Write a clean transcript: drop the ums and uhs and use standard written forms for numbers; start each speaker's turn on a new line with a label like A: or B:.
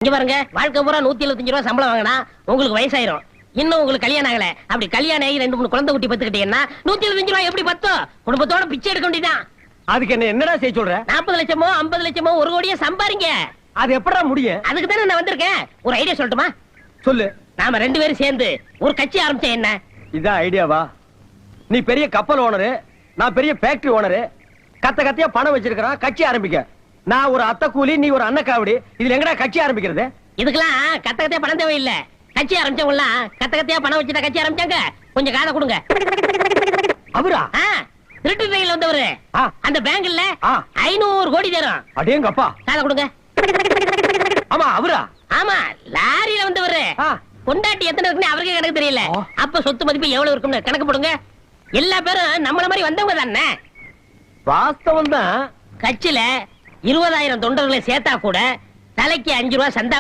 A: இங்க பாருங்க, வாழ்க்கை பூரா 175 ரூபாய் சம்பளம் வாங்கினா உங்களுக்கு வயசாயிரும். இன்னும் உங்களுக்கு கல்யாணம் ஆகல. அப்படி கல்யாணம் ஆகி 2-3 குழந்தை குட்டி பத்துக்கிட்டீங்கன்னா 175 ரூபாய் எப்படி பத்தும்? குடும்பத்தோட பிச்சை எடுக்க வேண்டியதான்.
B: அதுக்கு என்னடா செய்ய சொல்ற?
A: 40 லட்சமோ 50 லட்சமோ 1 கோடியே சம்பாரிங்க.
B: அது எப்படா முடியும்?
A: அதுக்கு தானே நான் வந்திருக்கேன். ஒரு ஐடியா சொல்லட்டுமா?
B: சொல்லு.
A: நாம 2 பேரும் சேர்ந்து ஒரு கட்சி ஆரம்பிச்சா என்ன?
B: இதான் ஐடியாவா? நீ பெரிய கப்பல் ஓனரு, நான் பெரிய ஃபேக்டரி ஓனரு. கத்த கத்தையா பணம் வச்சிருக்கான், கட்சி ஆரம்பிக்க. நான் ஒரு அத்தை கூலி, நீ ஒரு அன்னக்காவடி. இதுல எங்கடா கட்சி ஆரம்பிக்கிறது?
A: இதுக்கெல்லாம் கத்த கத்தையா பணம் தேவையில்லை. கட்சி ஆரம்பிச்சவங்க எல்லாம் கத்த கத்தையா பணம் வச்சுட்டா கட்சி ஆரம்பிச்சாங்க. கொஞ்சம் காதை கொடுங்க.
B: அவரா?
A: திருட்டு ட்ரெயின்ல வந்தவரு. அந்த பேங்க்ல 500 கோடி தரும்.
B: அடேங்கப்பா.
A: காதை கொடுங்க.
B: ஆமா அவரா?
A: ஆமா, லாரியில வந்தவரு. பொண்டாட்டி எத்தனை இருக்குன்னு அவருக்கே கணக்கு தெரியல. அப்ப சொத்து மதிப்பு எவ்வளவு இருக்கும்னு கணக்கு போடுங்க. எல்லா பேரும் நம்மள மாதிரி வந்தவங்க தானே.
B: வாஸ்தவம் தான்.
A: கட்சியில 20,000 தொண்டர்களை சேர்த்தா கூட தலைக்கு 5 ரூபாய் சந்தா